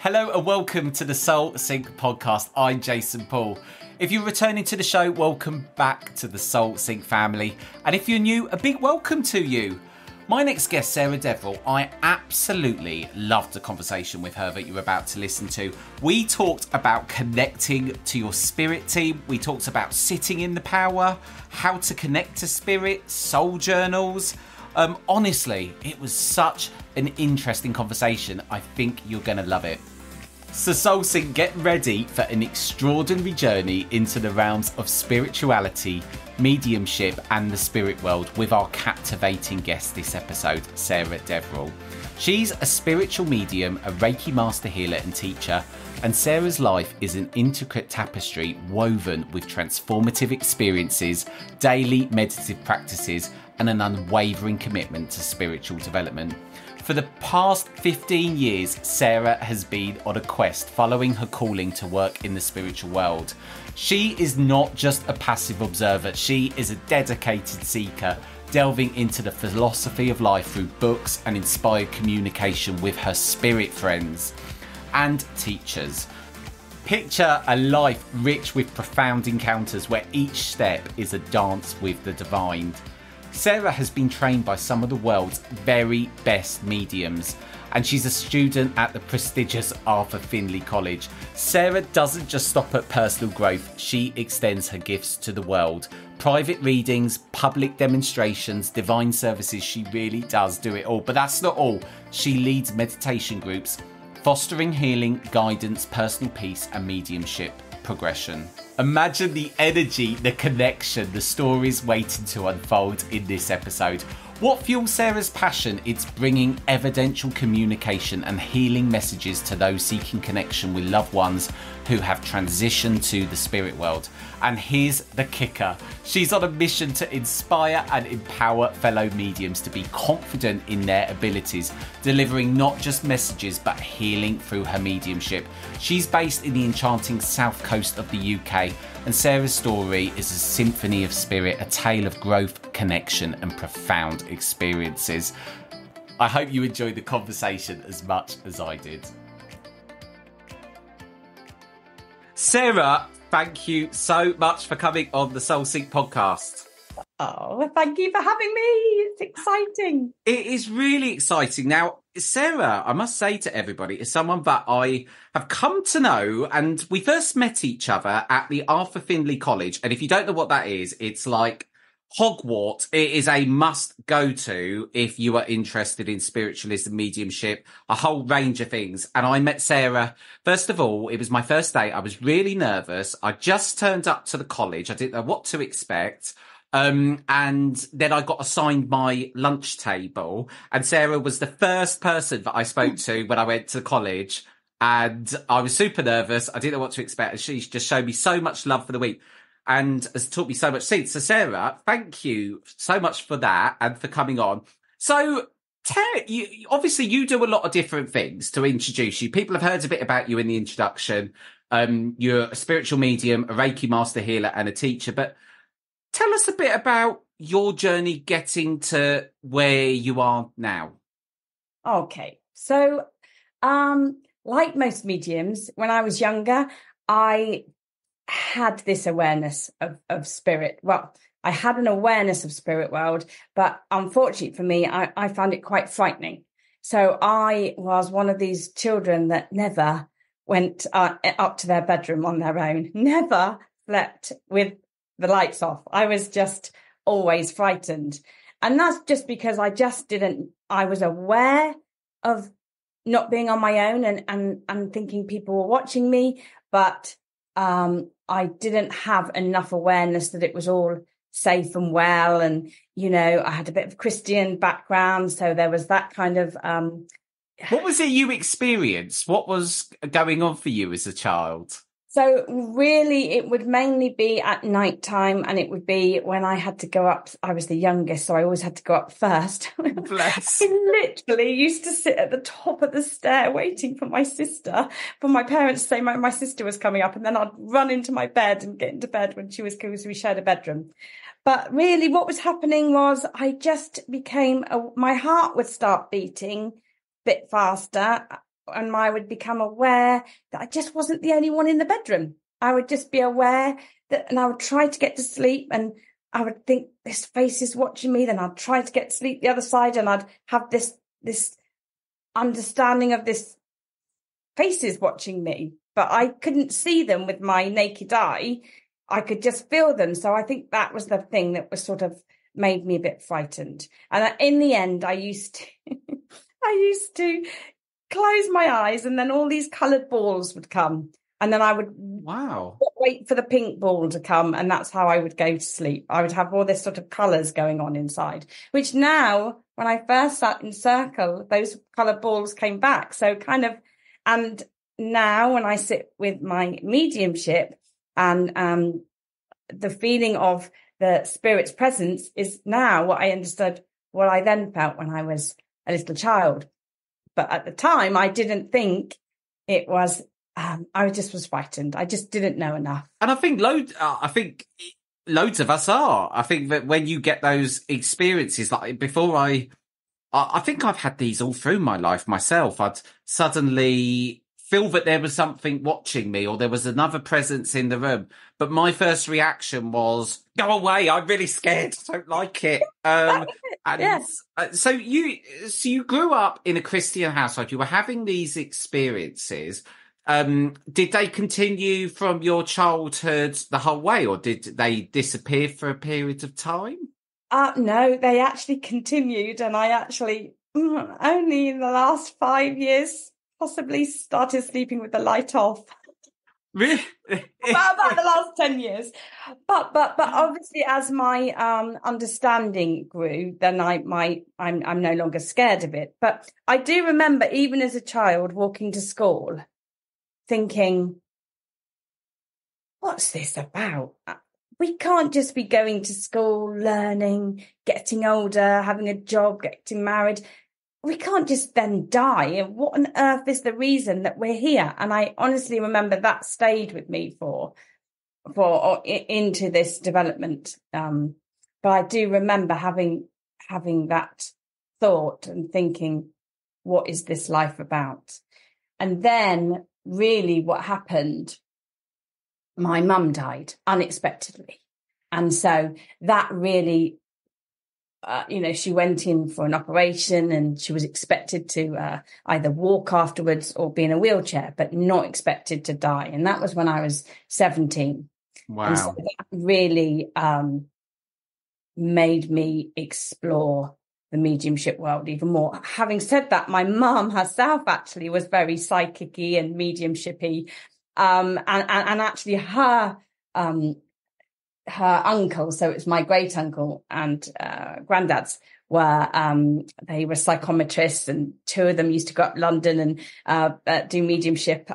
Hello and welcome to the Soul Sync podcast. I'm Jason Paul. If you're returning to the show, welcome back to the Soul Sync family. And if you're new, a big welcome to you. My next guest, Sarah Deverell, I absolutely loved the conversation with her that you're about to listen to. We talked about connecting to your spirit team. We talked about sitting in the power, how to connect to spirit, soul journals. Honestly, it was such an interesting conversation. I think you're going to love it. So Soul Sync, get ready for an extraordinary journey into the realms of spirituality, mediumship and the spirit world with our captivating guest this episode, Sarah Deverell. She's a spiritual medium, a Reiki Master healer and teacher, and Sarah's life is an intricate tapestry woven with transformative experiences, daily meditative practices, and an unwavering commitment to spiritual development. For the past 15 years, Sarah has been on a quest following her calling to work in the spiritual world. She is not just a passive observer, she is a dedicated seeker, delving into the philosophy of life through books and inspired communication with her spirit friends and teachers. Picture a life rich with profound encounters where each step is a dance with the divine. Sarah has been trained by some of the world's very best mediums, and she's a student at the prestigious Arthur Findlay College. Sarah doesn't just stop at personal growth, she extends her gifts to the world. Private readings, public demonstrations, divine services, she really does do it all. But that's not all. She leads meditation groups, fostering healing, guidance, personal peace and mediumship progression. Imagine the energy, the connection, the stories waiting to unfold in this episode. What fuels Sarah's passion? It's bringing evidential communication and healing messages to those seeking connection with loved ones who have transitioned to the spirit world. And here's the kicker. She's on a mission to inspire and empower fellow mediums to be confident in their abilities, delivering not just messages but healing through her mediumship. She's based in the enchanting south coast of the UK, and Sarah's story is a symphony of spirit, a tale of growth, connection and profound experiences. I hope you enjoyed the conversation as much as I did. Sarah, thank you so much for coming on the Soul Sync podcast. Oh, thank you for having me. It's exciting. It is really exciting. Now, Sarah, I must say to everybody, is someone that I have come to know, and we first met each other at the Arthur Findlay College. And if you don't know what that is, it's like Hogwarts. It is a must go to if you are interested in spiritualism, mediumship, a whole range of things. And I met Sarah. First of all, it was my first day. I was really nervous. I just turned up to the college. I didn't know what to expect. And then I got assigned my lunch table, and Sarah was the first person that I spoke to when I went to college, and I was super nervous. I didn't know what to expect, and she just showed me so much love for the week and has taught me so much since. So Sarah, thank you so much for that and for coming on. So obviously you do a lot of different things to introduce you. People have heard a bit about you in the introduction. You're a spiritual medium, a Reiki Master healer and a teacher, but tell us a bit about your journey getting to where you are now. Okay. So, like most mediums, when I was younger, I had this awareness of spirit. Well, I had an awareness of spirit world, but unfortunately for me, I found it quite frightening. So I was one of these children that never went up to their bedroom on their own, never slept with the lights off. I was just always frightened. And that's just because I was aware of not being on my own and thinking people were watching me, but I didn't have enough awareness that it was all safe and well. And, you know, I had a bit of Christian background. So there was that kind of... What was it you experienced? What was going on for you as a child? So really, it would mainly be at night time, and it would be when I had to go up. I was the youngest, so I always had to go up first. Bless. I literally used to sit at the top of the stair waiting for my sister, for my parents to say my sister was coming up, and then I'd run into my bed and get into bed when she was coming, so we shared a bedroom. But really what was happening was I just became, my heart would start beating a bit faster. I would become aware that I just wasn't the only one in the bedroom. I would just be aware that, and I would try to get to sleep, and I would think this face is watching me. Then I'd try to get to sleep the other side, and I'd have this understanding of this faces watching me, but I couldn't see them with my naked eye. I could just feel them. So I think that was the thing that was sort of made me a bit frightened. And in the end, I used to close my eyes, and then all these coloured balls would come, and then I would wait for the pink ball to come, and that's how I would go to sleep. I would have all this sort of colours going on inside, which now, when I first sat in circle, those coloured balls came back. So kind of, and now when I sit with my mediumship, and the feeling of the spirit's presence is now what I understood, what I then felt when I was a little child. But at the time, I didn't think it was, I just was frightened. I just didn't know enough. And I think loads of us are. I think that when you get those experiences, like before I think I've had these all through my life myself. I'd suddenly feel that there was something watching me, or there was another presence in the room. But my first reaction was, go away, I'm really scared, I don't like it. Yes. So you grew up in a Christian household, you were having these experiences. Did they continue from your childhood the whole way, or did they disappear for a period of time? No, they actually continued, and I actually only in the last 5 years possibly started sleeping with the light off. Really? about the last 10 years. But obviously, as my understanding grew, then I'm no longer scared of it. But I do remember, even as a child, walking to school, thinking, what's this about? We can't just be going to school, learning, getting older, having a job, getting married. We can't just then die. What on earth is the reason that we're here? And I honestly remember that stayed with me for into this development. But I do remember having that thought and thinking, what is this life about? And then really what happened, my mum died unexpectedly. And so that really, she went in for an operation, and she was expected to either walk afterwards or be in a wheelchair, but not expected to die. And that was when I was 17. Wow. And so that really made me explore the mediumship world even more. Having said that, my mum herself actually was very psychic-y and mediumship-y. And actually her uncle, so it's my great uncle and granddads, they were psychometrists, and two of them used to go up London and do mediumship.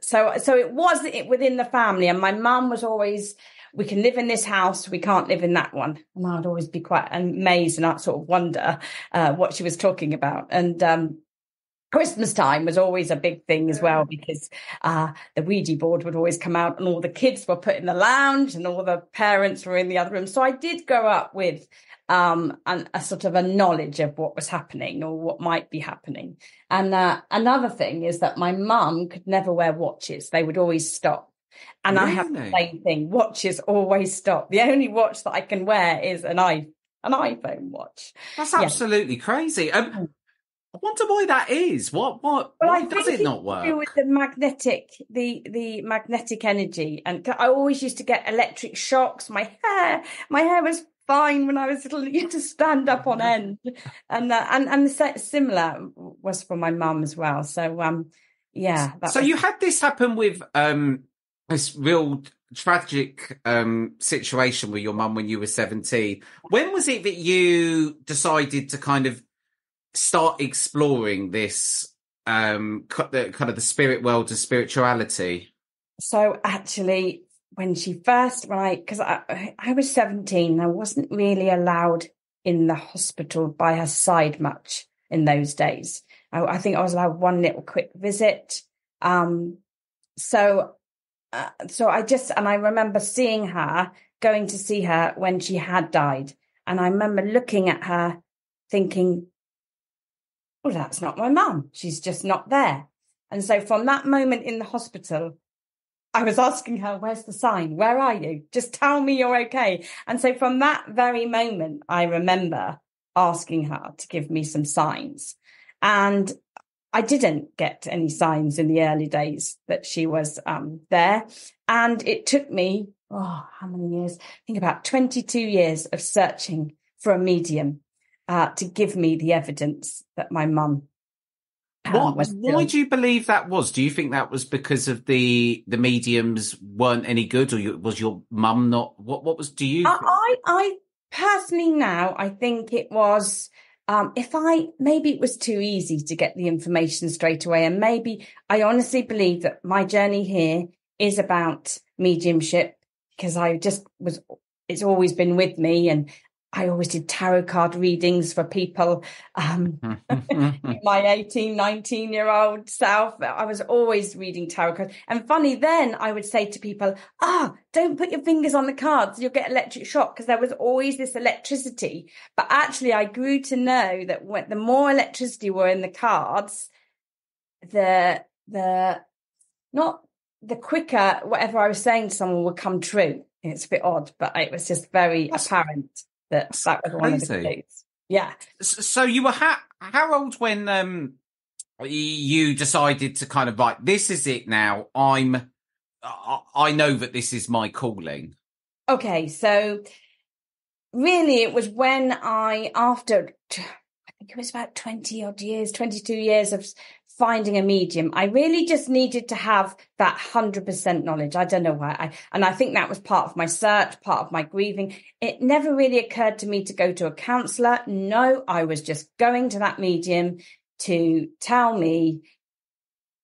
So it was within the family, and my mum was always, we can live in this house, we can't live in that one. And I'd always be quite amazed, and I'd sort of wonder what she was talking about. And Christmas time was always a big thing as well, because the Ouija board would always come out, and all the kids were put in the lounge and all the parents were in the other room. So I did grow up with a sort of a knowledge of what was happening or what might be happening. And another thing is that my mum could never wear watches. They would always stop. And really? I have the same thing. Watches always stop. The only watch that I can wear is an iPhone watch. That's absolutely crazy. I wonder why that is. Why does it not work? With the magnetic energy, and I always used to get electric shocks. My hair was fine when I was little. You had to stand up on end, and similar was for my mum as well. So So you had this happen with this real tragic situation with your mum when you were 17. When was it that you decided to kind of start exploring this kind of the spirit world and spirituality? So actually, because I was 17, I wasn't really allowed in the hospital by her side much in those days. I think I was allowed one little quick visit. So I remember seeing her, going to see her when she had died. And I remember looking at her thinking, well, that's not my mum. She's just not there. And so from that moment in the hospital, I was asking her, where's the sign? Where are you? Just tell me you're okay. And so from that very moment, I remember asking her to give me some signs. And I didn't get any signs in the early days that she was there. And it took me, how many years? I think about 22 years of searching for a medium to give me the evidence that my mum why do you believe that was? Do you think that was because of the mediums weren't any good, or was your mum not? What was? Do you? I personally now I think it was. Maybe it was too easy to get the information straight away, and maybe I honestly believe that my journey here is about mediumship because it's always been with me, and I always did tarot card readings for people. My 18, 19-year-old self, I was always reading tarot cards. And funny, then I would say to people, don't put your fingers on the cards, you'll get electric shock, because there was always this electricity. But actually, I grew to know that the more electricity were in the cards, the quicker whatever I was saying to someone would come true. It's a bit odd, but it was just very apparent. That was one of the clues. Yeah. So you were how old when you decided to kind of like, this is it now? I know that this is my calling. Okay, so really it was when after I think it was about 20 odd years, 22 years of finding a medium, I really just needed to have that 100% knowledge. I don't know why. And I think that was part of my search, part of my grieving. It never really occurred to me to go to a counsellor. No, I was just going to that medium to tell me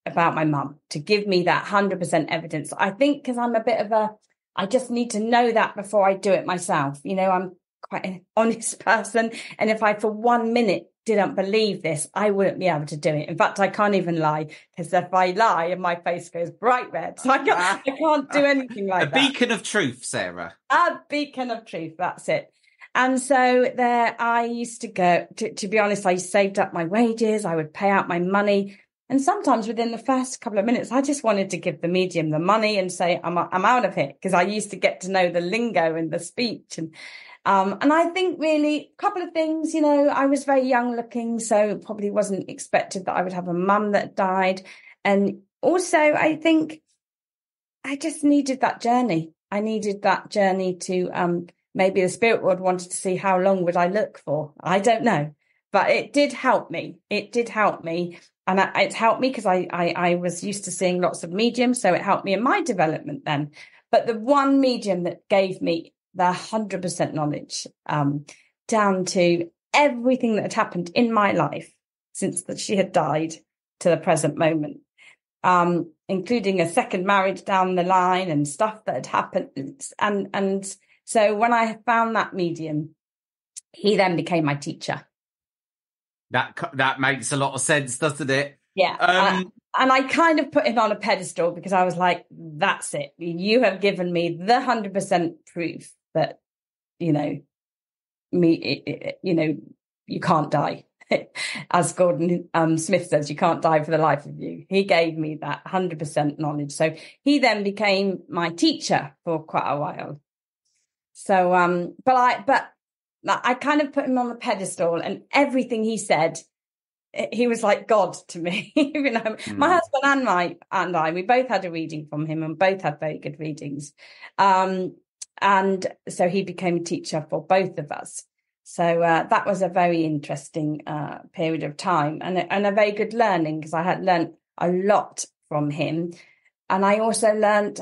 about my mum, to give me that 100% evidence. I think because I'm a bit of I just need to know that before I do it myself. You know, I'm quite an honest person. And if I, for 1 minute, didn't believe this, I wouldn't be able to do it. In fact, I can't even lie, because if I lie and my face goes bright red, so I can't do anything like that. A beacon of truth, Sarah. A beacon of truth, that's it. And so there I used to go, to be honest, I saved up my wages, I would pay out my money. And sometimes within the first couple of minutes, I just wanted to give the medium the money and say, I'm out of here, because I used to get to know the lingo and the speech. And I think really a couple of things, you know, I was very young looking, so it probably wasn't expected that I would have a mum that died. And also, I think I just needed that journey. I needed that journey to maybe the spirit world wanted to see how long would I look for. I don't know, but it did help me. It did help me. And it helped me because I was used to seeing lots of mediums, so it helped me in my development then. But the one medium that gave me the 100% knowledge down to everything that had happened in my life since that she had died to the present moment, including a second marriage down the line and stuff that had happened. And so when I found that medium, he then became my teacher. That makes a lot of sense, doesn't it? Yeah. And I kind of put him on a pedestal because I was like, that's it. You have given me the 100% proof that, you know, you can't die. As Gordon Smith says, you can't die for the life of you. He gave me that 100% knowledge. So he then became my teacher for quite a while. So, but I kind of put him on the pedestal, and everything he said, he was like God to me. You know, my husband and I, we both had a reading from him and both had very good readings. And so he became a teacher for both of us. So that was a very interesting period of time and a very good learning, because I had learned a lot from him. And I also learned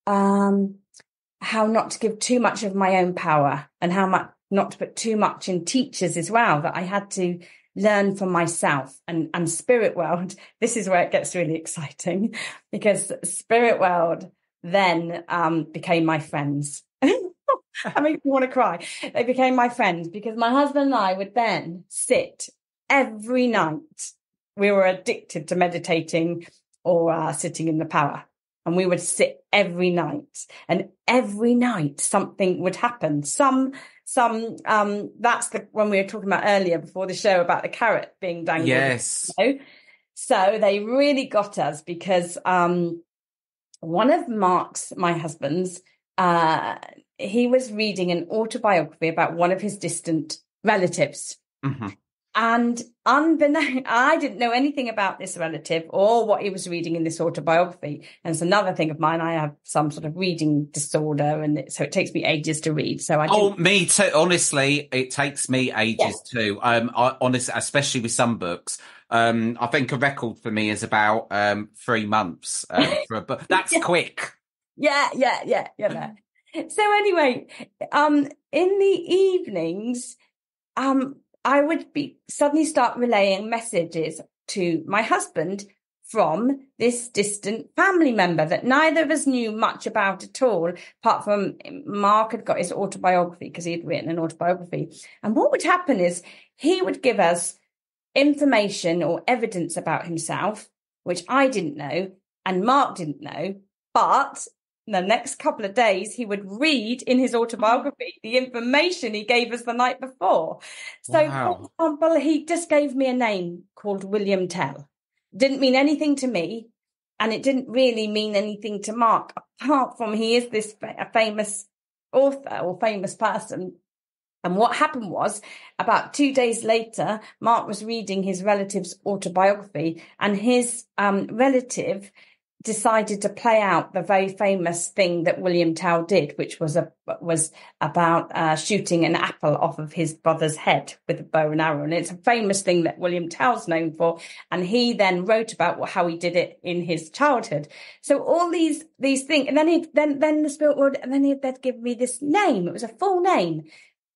how not to give too much of my own power, and how not to put too much in teachers as well, that I had to learn from myself. And spirit world, this is where it gets really exciting, because spirit world then became my friends. I make me want to cry. They became my friends because my husband and I would then sit every night. We were addicted to meditating or sitting in the power. And we would sit every night, and every night something would happen. That's when we were talking about earlier before the show about the carrot being dangled. Yes. You know? So they really got us because one of Mark's, my husband's, he was reading an autobiography about one of his distant relatives. Mm-hmm. And unbeknownst, I didn't know anything about this relative or what he was reading in this autobiography. And it's another thing of mine. I have some sort of reading disorder, and so it takes me ages to read. So me too. Honestly, it takes me ages too. Honestly, especially with some books. I think a record for me is about 3 months for a book. That's quick. Yeah. So anyway, in the evenings, I would suddenly start relaying messages to my husband from this distant family member that neither of us knew much about at all, apart from Mark had got his autobiography because he'd written an autobiography. And what would happen is he would give us information or evidence about himself, which I didn't know and Mark didn't know, but the next couple of days, he would read in his autobiography the information he gave us the night before. So, for example, he just gave me a name called William Tell. Didn't mean anything to me, and it didn't really mean anything to Mark, apart from he is this famous author or famous person. And what happened was, about 2 days later, Mark was reading his relative's autobiography, and his relative decided to play out the very famous thing that William Tell did, which was about shooting an apple off of his brother's head with a bow and arrow. And it's a famous thing that William Tell's known for. And he then wrote about how he did it in his childhood. So all these things, and then the spirit world, and then they'd give me this name. It was a full name.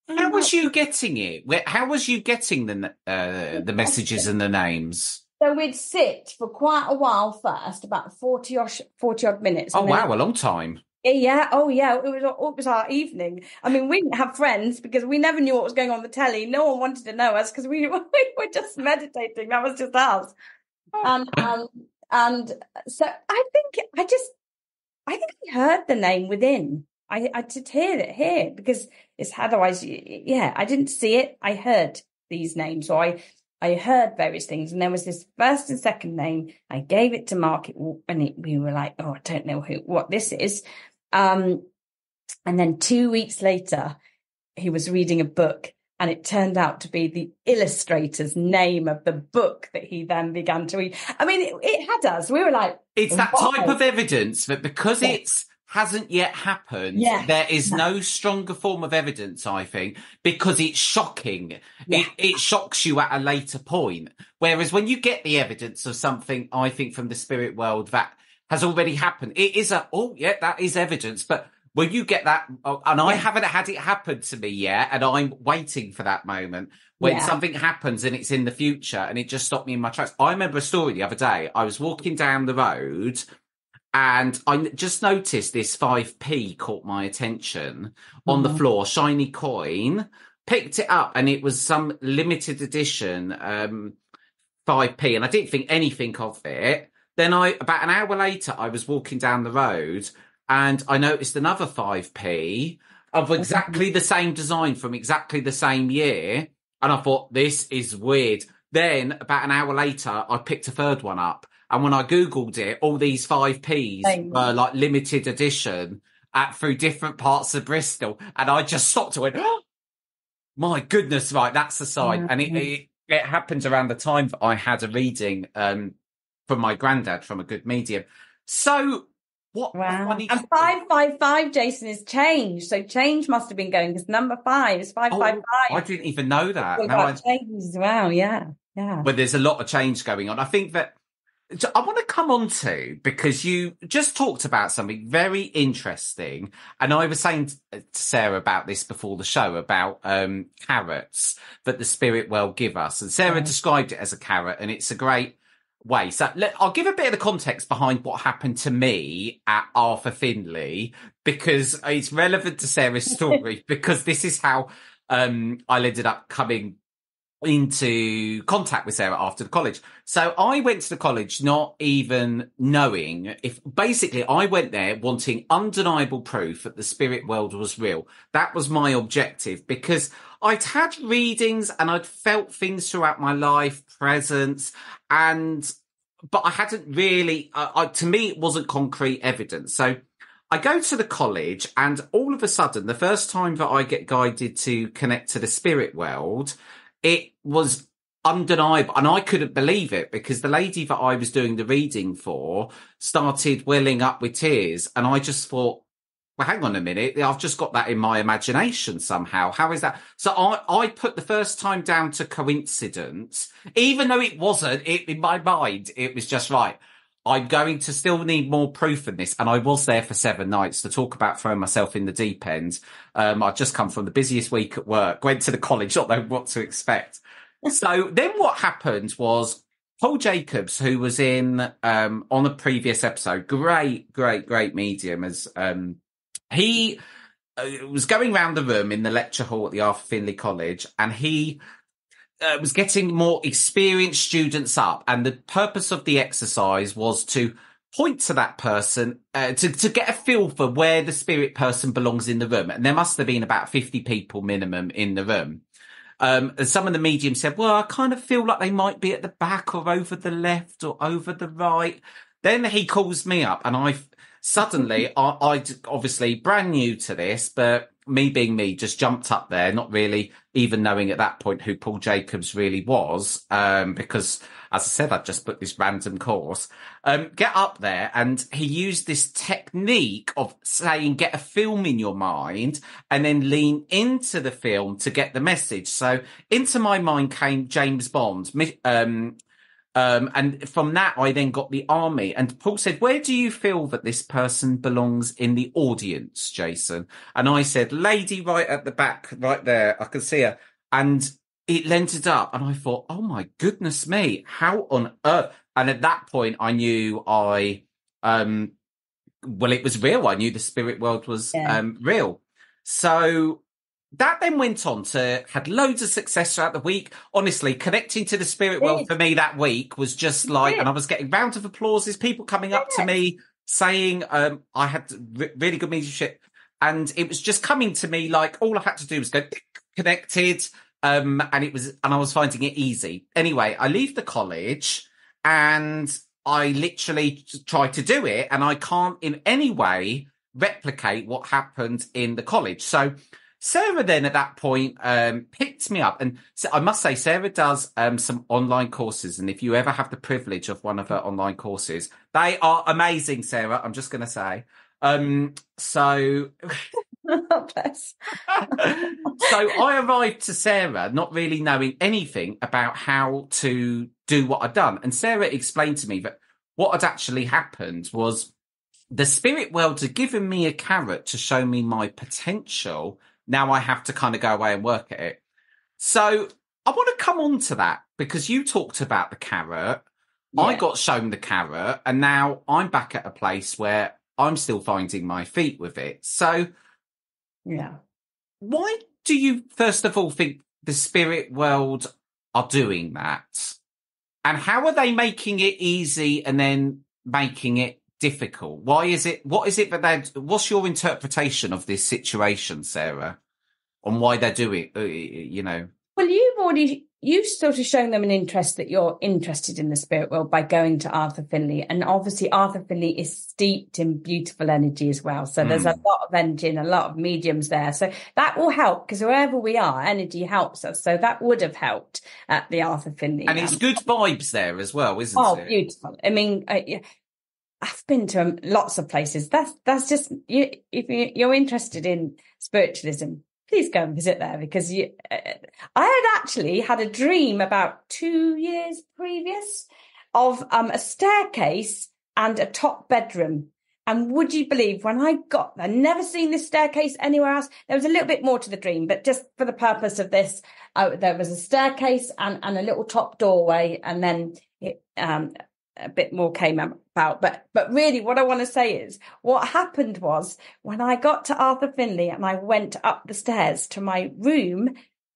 How was you getting it? How was you getting the messages and the names? So we'd sit for quite a while first, about 40 odd minutes. Oh, wow, a long time. Yeah. Oh, yeah. It was our evening. I mean, we didn't have friends because we never knew what was going on the telly. No one wanted to know us because we were just meditating. That was just us. And so I think I heard the name within. I did hear it here because it's otherwise, yeah, I didn't see it. I heard these names. So I heard various things, and there was this first and second name. I gave it to Mark, and we were like, "Oh, I don't know what this is." And then 2 weeks later, he was reading a book, and it turned out to be the illustrator's name of the book that he then began to read. I mean, it had us. We were like, "It's that type of evidence that because it's hasn't yet happened, there is no stronger form of evidence, I think, because it's shocking. Yeah. It shocks you at a later point. Whereas when you get the evidence of something, I think, from the spirit world that has already happened, it is that is evidence. But when you get that, and I haven't had it happen to me yet, and I'm waiting for that moment when something happens and it's in the future, and it just stopped me in my tracks. I remember a story the other day. I was walking down the road, and I just noticed this 5p caught my attention on the floor, shiny coin, picked it up, and it was some limited edition 5p, and I didn't think anything of it. Then about an hour later, I was walking down the road, and I noticed another 5p of exactly the same design from exactly the same year, and I thought, this is weird. Then, about an hour later, I picked a third one up. And when I Googled it, all these 5p's were like limited edition through different parts of Bristol. And I just stopped and went, oh, my goodness, right, that's the sign. And it happened around the time that I had a reading from my granddad from a good medium. So what? Wow. And 555, Jason, is change. So change must have been going because number 5 is 555. I didn't even know that. Change as well, yeah. Well, there's a lot of change going on. I think that I want to come on to, because you just talked about something very interesting. And I was saying to Sarah about this before the show, about carrots that the spirit world give us. And Sarah described it as a carrot, and it's a great way. So I'll give a bit of the context behind what happened to me at Arthur Findlay, because it's relevant to Sarah's story, because this is how I ended up coming into contact with Sarah after the college. So I went to the college not even knowing if, basically I went there wanting undeniable proof that the spirit world was real. That was my objective, because I'd had readings and I'd felt things throughout my life, presence, and but I hadn't really, to me, it wasn't concrete evidence. So I go to the college, and all of a sudden, the first time that I get guided to connect to the spirit world, it was undeniable. And I couldn't believe it, because the lady that I was doing the reading for started welling up with tears. And I just thought, well, hang on a minute. I've just got that in my imagination somehow. How is that? So I put the first time down to coincidence, even though it wasn't. In my mind, it was just right. I'm going to still need more proof in this. And I was there for 7 nights. To talk about throwing myself in the deep end. I'd just come from the busiest week at work, went to the college, not knowing what to expect. So then what happened was Paul Jacobs, who was in on a previous episode, great medium, as he was going around the room in the lecture hall at the Arthur Findlay College, and he was getting more experienced students up. And the purpose of the exercise was to point to that person, to get a feel for where the spirit person belongs in the room. And there must have been about 50 people minimum in the room. And some of the mediums said, well, I kind of feel like they might be at the back or over the left or over the right. Then he calls me up, and I obviously brand new to this, but me being me, just jumped up there, not really even knowing at that point who Paul Jacobs really was, because, as I said, I'd just booked this random course. Get up there, and he used this technique of saying, get a film in your mind and then lean into the film to get the message. So into my mind came James Bond, and from that, I then got the army. And Paul said, where do you feel that this person belongs in the audience, Jason? And I said, lady right at the back, right there. I can see her. And it lented up. And I thought, oh, my goodness me, how on earth? And at that point, I knew it was real. I knew the spirit world was real. So that then went on to had loads of success throughout the week. Honestly, connecting to the spirit world for me that week was just like, and I was getting rounds of applauses, people coming up to me saying I had really good mediumship, and it was just coming to me like all I had to do was go connected, and I was finding it easy. Anyway, I leave the college and I literally try to do it, and I can't in any way replicate what happened in the college. So Sarah then at that point picked me up, and so I must say Sarah does some online courses, and if you ever have the privilege of one of her online courses, they are amazing, Sarah. I'm just going to say. So Bless. So I arrived to Sarah not really knowing anything about how to do what I'd done, and Sarah explained to me that what had actually happened was the spirit world had given me a carrot to show me my potential. Now I have to kind of go away and work at it. So I want to come on to that, because you talked about the carrot. Yeah. I got shown the carrot, and now I'm back at a place where I'm still finding my feet with it. So yeah, why do you, first of all, think the spirit world are doing that? And how are they making it easy and then making it difficult? Why is it? What is it that what's your interpretation of this situation, Sarah, on why they're doing it? Well, you've sort of shown them an interest that you're interested in the spirit world by going to Arthur Findlay, and obviously Arthur Findlay is steeped in beautiful energy as well. So there's a lot of energy and a lot of mediums there. So that will help, because wherever we are, energy helps us. So that would have helped at the Arthur Findlay. And it's good vibes there as well, isn't it? Oh, beautiful. I mean, I've been to lots of places. That's just you. If you're interested in spiritualism, please go and visit there, because I had actually had a dream about 2 years previous of a staircase and a top bedroom. And would you believe, when I got there, never seen this staircase anywhere else. There was a little bit more to the dream, but just for the purpose of this, there was a staircase and a little top doorway, and then a bit more came about. But really what I want to say is, what happened was, when I got to Arthur Findlay and I went up the stairs to my room,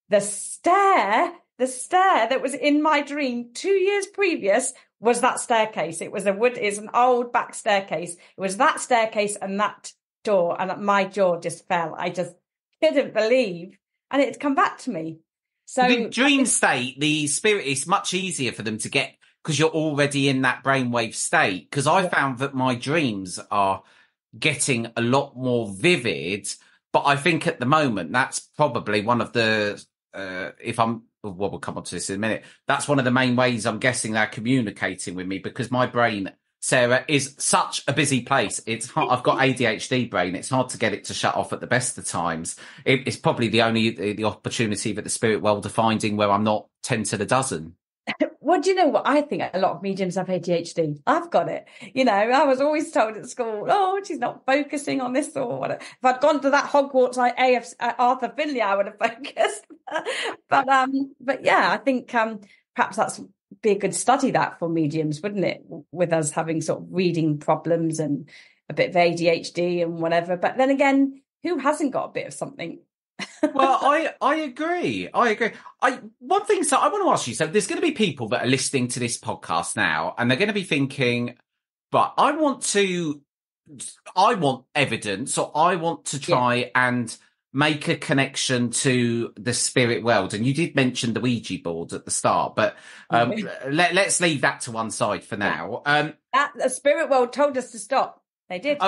the stair that was in my dream 2 years previous was that staircase. It's an old back staircase. It was that staircase and that door, and my jaw just fell. I just couldn't believe, and it had come back to me. So the dream state, the spirit, is much easier for them to get because you're already in that brainwave state. Because I found that my dreams are getting a lot more vivid, but I think at the moment that's probably one of the, we'll come on to this in a minute. That's one of the main ways I'm guessing they're communicating with me, because my brain, Sarah, is such a busy place. It's hard. I've got ADHD brain. It's hard to get it to shut off at the best of times. It's probably the opportunity that the spirit world are finding where I'm not 10 to the dozen. Well, do you know what? I think a lot of mediums have ADHD. I've got it. You know, I was always told at school, oh, she's not focusing on this or whatever. If I'd gone to that Hogwarts Arthur Finley, I would have focused. But yeah, I think perhaps that's be a good study that for mediums, wouldn't it? With us having sort of reading problems and a bit of ADHD and whatever. But then again, who hasn't got a bit of something? Well, I agree. One thing, so I want to ask you, so there's going to be people that are listening to this podcast now, and they're going to be thinking, but I want evidence, or I want to try and make a connection to the spirit world. And you did mention the Ouija board at the start, but let's leave that to one side for now. The spirit world told us to stop. They did.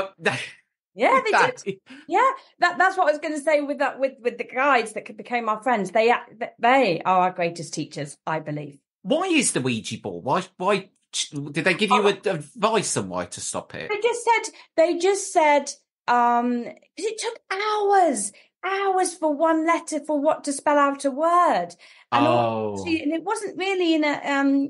Yeah, they did. Yeah, that's what I was going to say with that. With the guides that became our friends, they are our greatest teachers, I believe. Why is the Ouija board? Why did they give you advice on why to stop it? They just said it took hours for one letter for what to spell out a word, and it wasn't really in a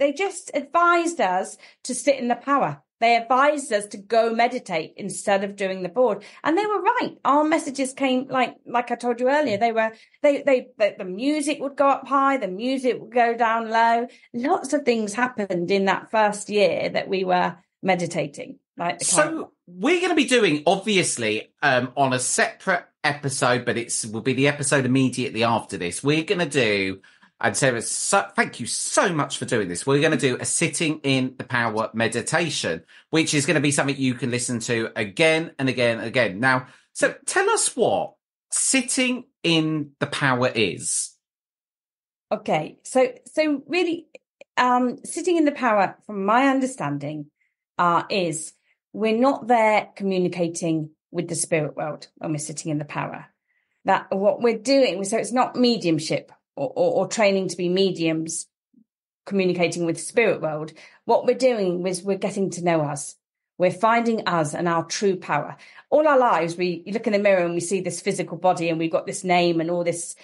they just advised us to sit in the power. They advised us to go meditate instead of doing the board. And they were right. Our messages came like I told you earlier, the music would go up high, the music would go down low. Lots of things happened in that first year that we were meditating. So we're going to be doing, obviously, on a separate episode, but will be the episode immediately after this. We're going to do, and Sarah, thank you so much for doing this. We're going to do a sitting in the power meditation, which is going to be something you can listen to again and again and again. Now, so tell us what sitting in the power is. Okay, so really, sitting in the power, from my understanding, is we're not there communicating with the spirit world when we're sitting in the power. That what we're doing, so it's not mediumship or training to be mediums communicating with the spirit world. What we're doing is we're getting to know us. We're finding us and our true power. All our lives, you look in the mirror and we see this physical body and we've got this name and all this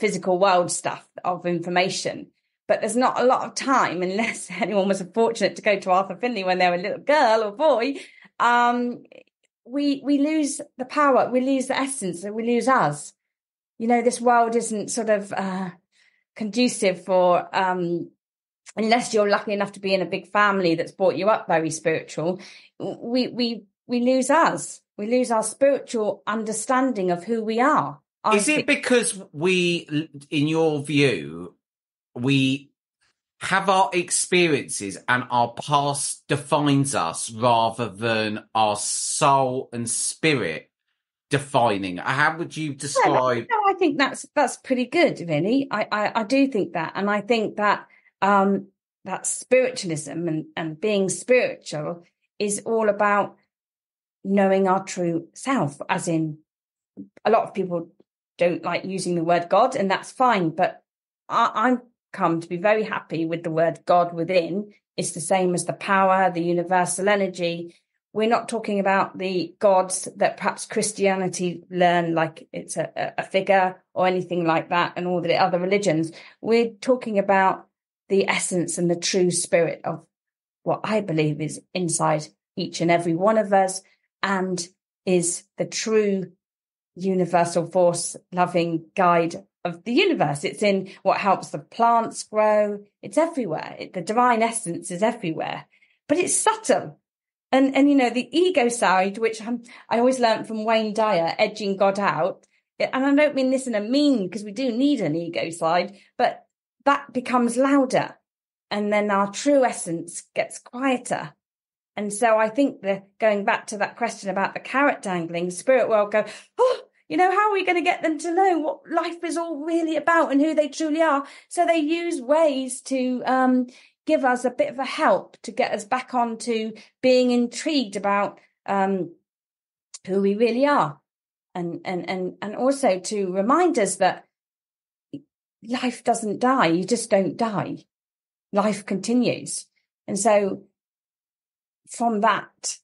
physical world stuff of information. But there's not a lot of time, unless anyone was fortunate to go to Arthur Finley when they were a little girl or boy. We lose the power, we lose the essence, and we lose us. You know, this world isn't sort of conducive for, unless you're lucky enough to be in a big family that's brought you up very spiritual. We lose us. We lose our spiritual understanding of who we are. Is it because we, in your view, we have our experiences and our past defines us rather than our soul and spirit defining? How would you describe? No, I think that's pretty good, Vinny. I do think that, and I think that that spiritualism and being spiritual is all about knowing our true self. As in, a lot of people don't like using the word God, and that's fine. But I'm come to be very happy with the word God within. It's the same as the power, the universal energy. We're not talking about the gods that perhaps Christianity learn, like it's a figure or anything like that, and all the other religions. We're talking about the essence and the true spirit of what I believe is inside each and every one of us, and is the true universal force, loving guide of the universe. It's in what helps the plants grow. It's everywhere. The divine essence is everywhere, but it's subtle. And you know, the ego side, which I always learned from Wayne Dyer, edging God out. And I don't mean this in a mean, because we do need an ego side, but that becomes louder. And then our true essence gets quieter. And so I think going back to that question about the carrot dangling, spirit world go, oh, you know, how are we going to get them to know what life is all really about and who they truly are? So they use ways to give us a bit of a help to get us back onto being intrigued about who we really are, and also to remind us that life doesn't die. You just don't die. Life continues. And so from that,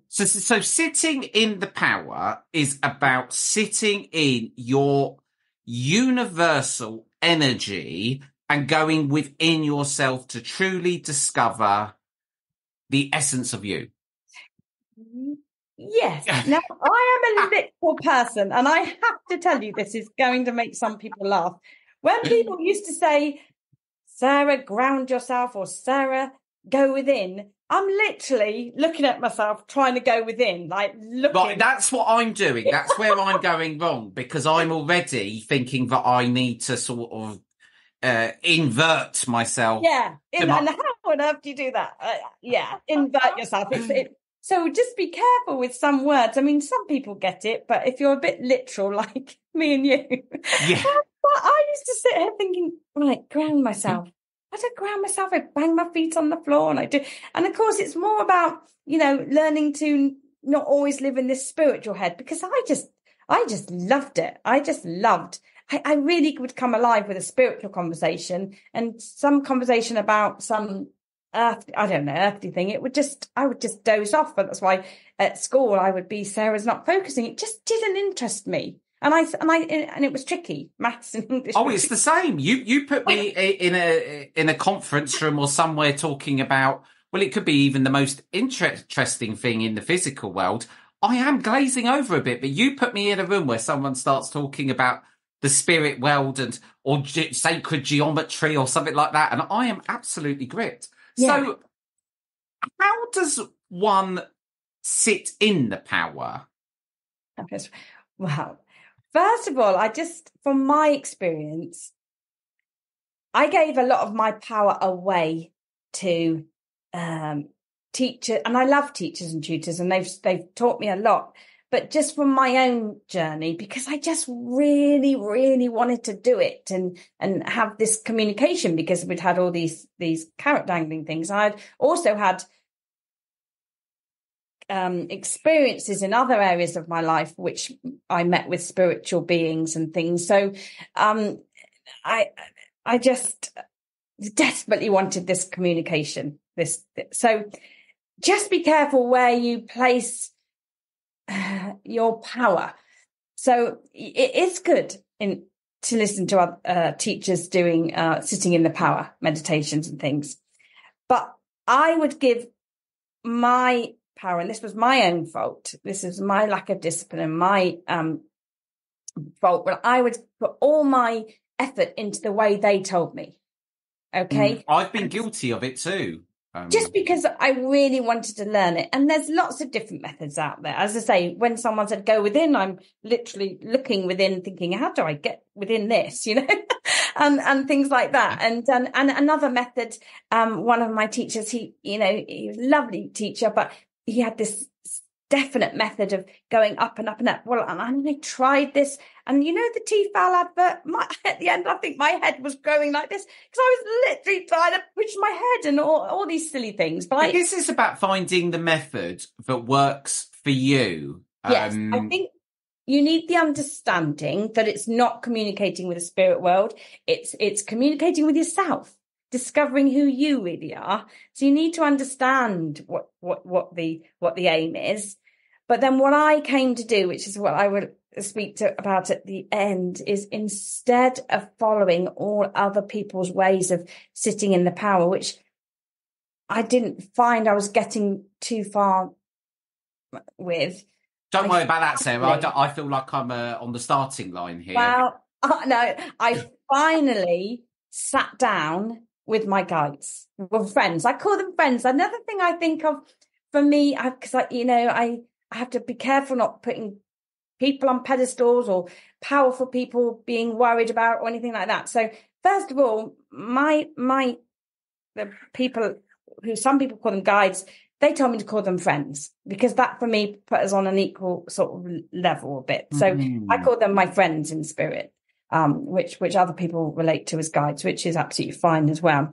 so sitting in the power is about sitting in your universal energy and going within yourself to truly discover the essence of you. Yes. Now, I am a literal person, and I have to tell you, this is going to make some people laugh. When people used to say, Sarah, ground yourself, or Sarah, go within, I'm literally looking at myself, trying to go within, like looking. Right, that's what I'm doing. That's where I'm going wrong, because I'm already thinking that I need to sort of invert myself. Yeah. And how on earth do you do that? Invert yourself. So just be careful with some words. I mean, some people get it, but if you're a bit literal, like me and you, yeah. But I used to sit here thinking, right, ground myself. I don't ground myself. I bang my feet on the floor, and I do. And of course, it's more about, learning to not always live in this spiritual head, because I just loved it. I really would come alive with a spiritual conversation, and some conversation about some earthly thing. I would just doze off. But that's why at school I would be, Sarah's not focusing. It just didn't interest me. And it was tricky, maths and English. Oh, it's the same. You put me in a conference room or somewhere talking about, well, it could be even the most interesting thing in the physical world. I am glazing over a bit, but you put me in a room where someone starts talking about the spirit world or sacred geometry or something like that, and I am absolutely gripped. Yeah. So how does one sit in the power? Wow. First of all, from my experience, I gave a lot of my power away to teachers, and I love teachers and tutors, and they've taught me a lot. But just from my own journey, because I just really, really wanted to do it and have this communication, because we'd had all these carrot dangling things. I'd also had experiences in other areas of my life, which I met with spiritual beings and things. So I just desperately wanted this communication. So just be careful where you place your power. So it is good to listen to other teachers doing sitting in the power meditations and things, but I would give my power, and this was my own fault. This is my lack of discipline and my fault. But I would put all my effort into the way they told me. Okay, I've been guilty of it too. Just because I really wanted to learn it. And there's lots of different methods out there. As I say, when someone said go within, I'm literally looking within, thinking, how do I get within this, and things like that. And another method, one of my teachers, he was a lovely teacher, but he had this definite method of going up and up and up. Well, and I tried this, and the T-Fal advert, at the end, I think my head was going like this, because I was literally trying to push my head and all these silly things. But this is about finding the method that works for you. Yes, I think you need the understanding that it's not communicating with the spirit world. It's communicating with yourself, discovering who you really are. So you need to understand what the aim is. But then what I came to do, which is what I would speak about at the end, is instead of following all other people's ways of sitting in the power, which I didn't find I was getting too far with. Don't worry about that, Sarah. I feel like I'm on the starting line here. Well, no, I finally sat down with my guides, with friends. I call them friends. Another thing I think of for me, because I have to be careful not putting people on pedestals or powerful people being worried about or anything like that. So first of all, the people who some people call them guides, they told me to call them friends, because that for me put us on an equal sort of level a bit. So I call them my friends in spirit, which other people relate to as guides, which is absolutely fine as well.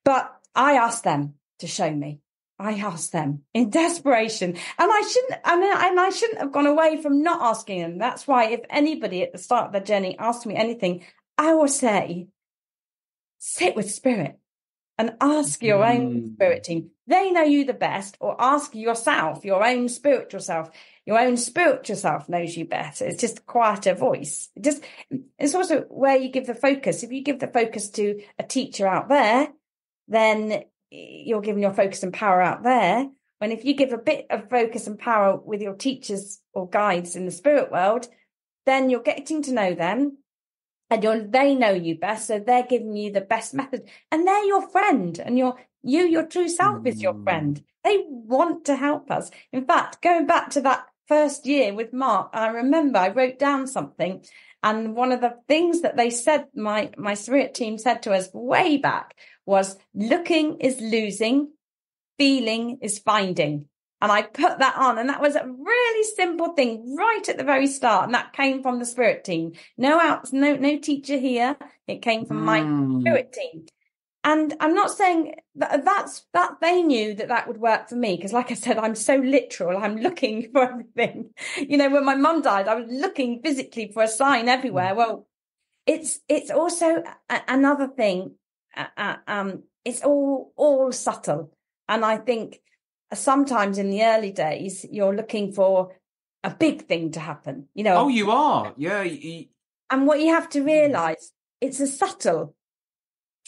But I asked them to show me. I asked them in desperation, and I shouldn't have gone away from not asking them. That's why if anybody at the start of their journey asks me anything, I will say, sit with spirit and ask your own spirit team. They know you the best, or ask yourself, your own spiritual self. Your own spiritual self knows you better. It's just a quieter voice. It's also where you give the focus. If you give the focus to a teacher out there, then you're giving your focus and power out there. And if you give a bit of focus and power with your teachers or guides in the spirit world, then you're getting to know them, and they know you best. So they're giving you the best method, and they're your friend, and your true self is your friend. They want to help us. In fact, going back to that first year with Mark, I remember I wrote down something, and one of the things that they said, my spirit team said to us way back, was looking is losing, feeling is finding. And I put that on, and that was a really simple thing right at the very start. And that came from the spirit team. No teacher here. It came from my spirit team. And I'm not saying that they knew that would work for me, because like I said, I'm so literal. I'm looking for everything. When my mum died, I was looking physically for a sign everywhere. Well, it's also another thing. It's all subtle. And I think sometimes in the early days, you're looking for a big thing to happen, Oh, you are. Yeah. And what you have to realize, it's a subtle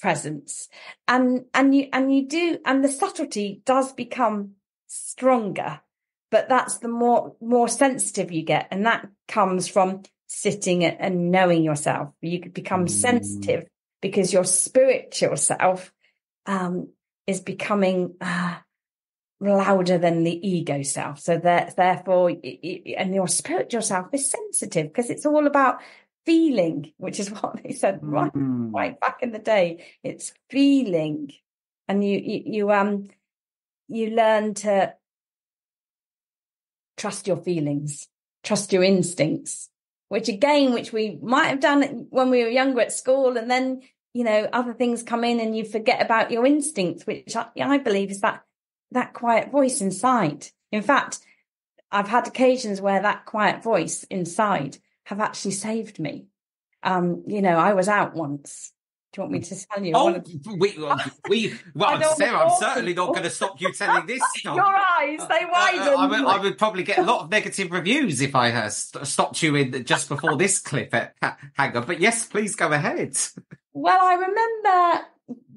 presence, and the subtlety does become stronger, but that's the more sensitive you get. And that comes from sitting and knowing yourself. You could become sensitive because your spiritual self is becoming louder than the ego self. So therefore, and your spiritual self is sensitive, because it's all about feeling, which is what they said right back in the day. It's feeling, and you learn to trust your feelings, trust your instincts, which we might have done when we were younger at school, and then other things come in and you forget about your instincts, which I believe is that quiet voice inside. In fact, I've had occasions where that quiet voice inside have actually saved me. I was out once. Do you want me to tell you? Sarah, I'm certainly not going to stop you telling this stuff. Your eyes, they widen. I would probably get a lot of negative reviews if I stopped you in just before this clip. Hang on, but yes, please go ahead. Well, I remember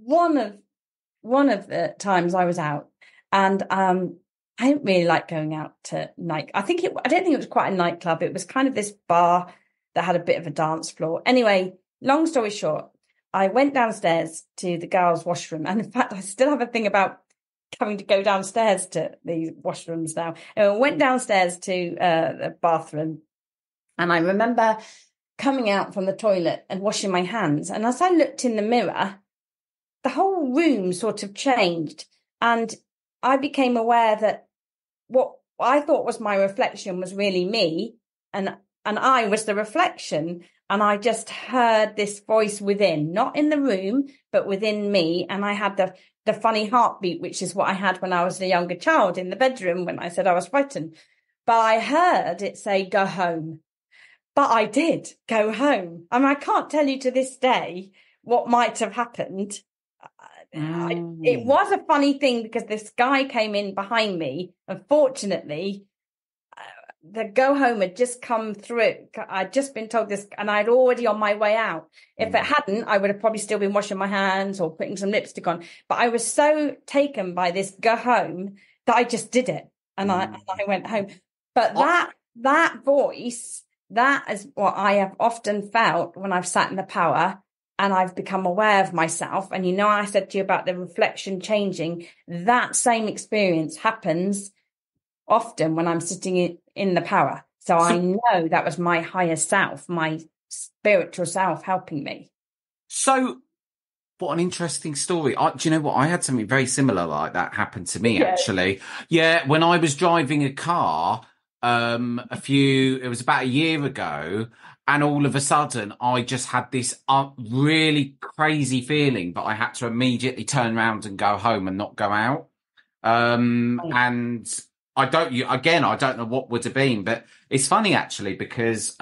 one of the times I was out, and I didn't really like going out to night. I don't think it was quite a nightclub. It was kind of this bar that had a bit of a dance floor. Anyway, long story short, I went downstairs to the girls' washroom. And in fact, I still have a thing about having to go downstairs to these washrooms now. And I went downstairs to the bathroom. And I remember coming out from the toilet and washing my hands. And as I looked in the mirror, the whole room sort of changed. And I became aware that what I thought was my reflection was really me. And I was the reflection, and I just heard this voice within, not in the room, but within me. And I had the funny heartbeat, which is what I had when I was a younger child in the bedroom when I said I was frightened. But I heard it say, go home. But I did go home. I mean, I can't tell you to this day what might have happened. It was a funny thing, because this guy came in behind me. Unfortunately, the go home had just come through. I'd just been told this, and I'd already on my way out. If it hadn't, I would have probably still been washing my hands or putting some lipstick on. But I was so taken by this go home that I just did it, and I went home. But that voice, that is what I have often felt when I've sat in the power and I've become aware of myself. And I said to you about the reflection changing. That same experience happens often when I'm sitting in the power. So I know that was my higher self, my spiritual self helping me. So what an interesting story. Do you know what? I had something very similar like that happen to me, actually. Yeah, when I was driving a car, it was about a year ago, And all of a sudden, I just had this really crazy feeling, but I had to immediately turn around and go home and not go out. And I don't know what would have been, but it's funny actually, because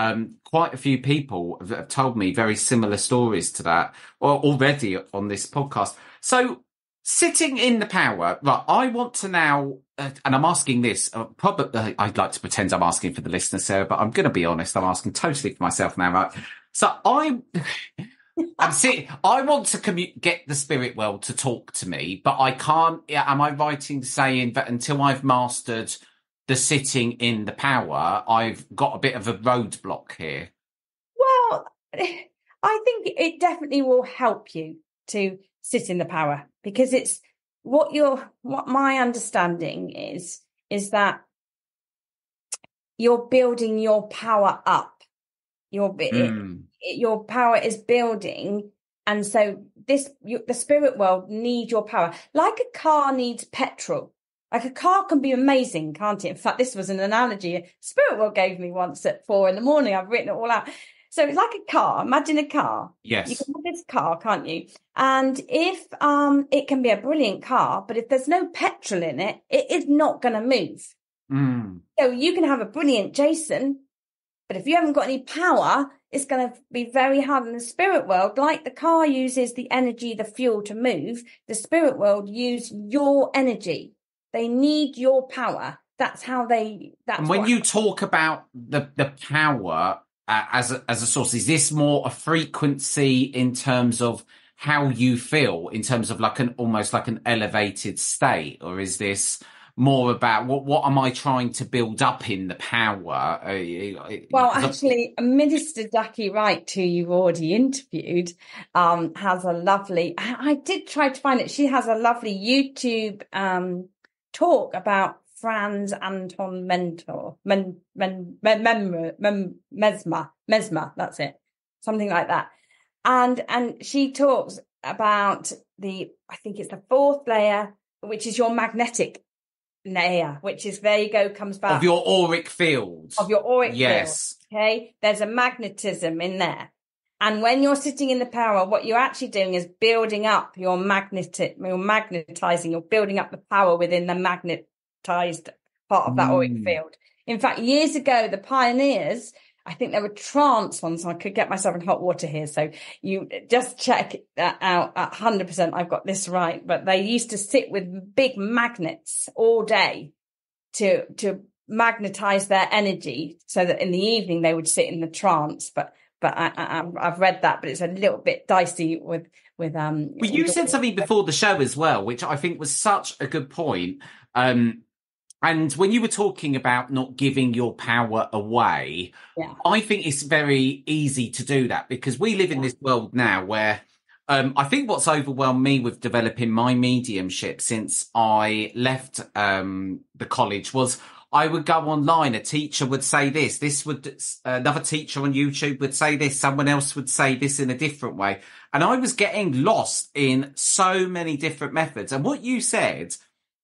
quite a few people have told me very similar stories to that already on this podcast. So sitting in the power, right? I want to now, and I'm asking this, probably I'd like to pretend I'm asking for the listener, Sarah, but I'm going to be honest, I'm asking totally for myself now, right? So I want to get the spirit world to talk to me, but I can't. Am I right in saying that until I've mastered the sitting in the power, I've got a bit of a roadblock here? Well, I think it definitely will help you to sit in the power, because it's what my understanding is that you're building your power up. Your power is building, and so the spirit world need your power, like a car needs petrol. Like a car can be amazing, can't it? In fact, this was an analogy Spirit World gave me once at 4 a.m. I've written it all out. So it's like a car. Imagine a car. Yes. You can have this car, can't you? And if it can be a brilliant car, but if there's no petrol in it, it is not going to move. So you can have a brilliant Jason, but if you haven't got any power, it's going to be very hard. In the spirit world, like the car uses the energy, the fuel to move, the spirit world use your energy. They need your power. That's how and when you talk about the power as a source, is this more a frequency in terms of how you feel, in terms of like almost like an elevated state, or is this more about what am I trying to build up in the power? Well, actually, Minister Jackie Wright, who you've already interviewed, has a lovely, I did try to find it. She has a lovely YouTube talk about Franz Anton Mentor, Mesmer, that's it. Something like that. And she talks about I think it's the fourth layer, which is your magnetic layer, which is, there you go, comes back. Of your auric field. Of your auric yes. field. Okay. There's a magnetism in there. And when you're sitting in the power, what you're actually doing is building up you're magnetizing, you're building up the power within the magnetized part of that auric field. In fact, years ago, the pioneers, I think there were trance ones, so I could get myself in hot water here. So you just check that out at 100%. I've got this right. But they used to sit with big magnets all day to magnetize their energy, so that in the evening they would sit in the trance. But I've read that, but it's a little bit dicey with. Well, you said something before the show as well, which I think was such a good point. And when you were talking about not giving your power away, I think it's very easy to do that, because we live in this world now where I think what's overwhelmed me with developing my mediumship since I left the college was I would go online, a teacher would say another teacher on YouTube would say this, someone else would say this in a different way. And I was getting lost in so many different methods. And what you said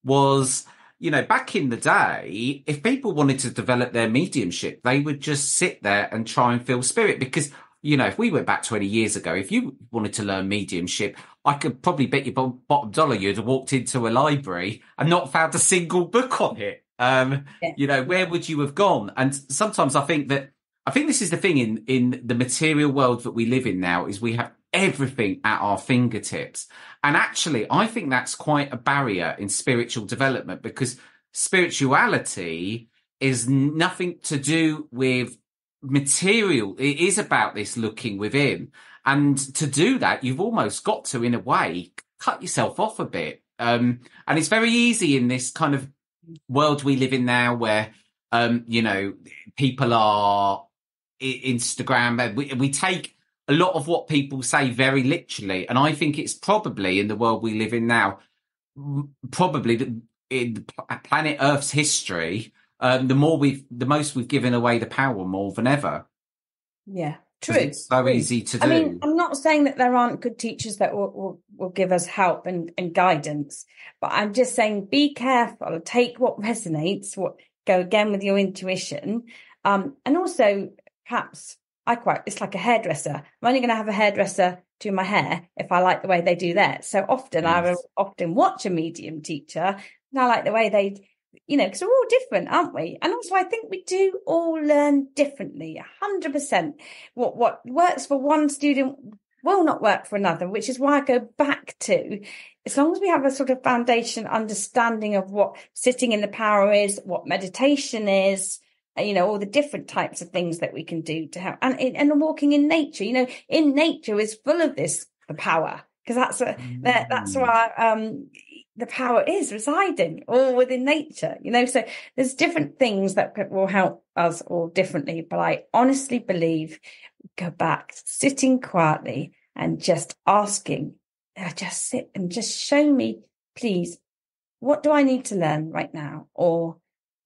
was, back in the day, if people wanted to develop their mediumship, they would just sit there and try and feel spirit. Because, if we went back 20 years ago, if you wanted to learn mediumship, I could probably bet you bottom dollar you'd have walked into a library and not found a single book on it. Where would you have gone? And sometimes I think this is the thing in the material world that we live in now, is we have everything at our fingertips. And actually, I think that's quite a barrier in spiritual development, because spirituality is nothing to do with material. It is about this looking within. And to do that, you've almost got to, in a way, cut yourself off a bit. And it's very easy in this kind of world we live in now where, people are Instagram. We take a lot of what people say very literally. And I think it's probably in the world we live in now, probably in planet Earth's history, the most we've given away the power more than ever. Yeah, true. It's so easy to do. I mean, I'm not saying that there aren't good teachers that will give us help and guidance, but I'm just saying be careful, take what resonates, go again with your intuition, and also perhaps it's like a hairdresser. I'm only going to have a hairdresser do my hair if I like the way they do that. So often I will often watch a medium teacher and I like the way they, because we're all different, aren't we? And also I think we do all learn differently, 100%. What works for one student will not work for another, which is why I go back to, as long as we have a sort of foundation understanding of what sitting in the power is, what meditation is, all the different types of things that we can do to help, and walking in nature, in nature is full of the power, because that's why the power is residing all within nature, so there's different things that will help us all differently. But I honestly believe, go back, sitting quietly and just asking, just sit and just show me, please, what do I need to learn right now? Or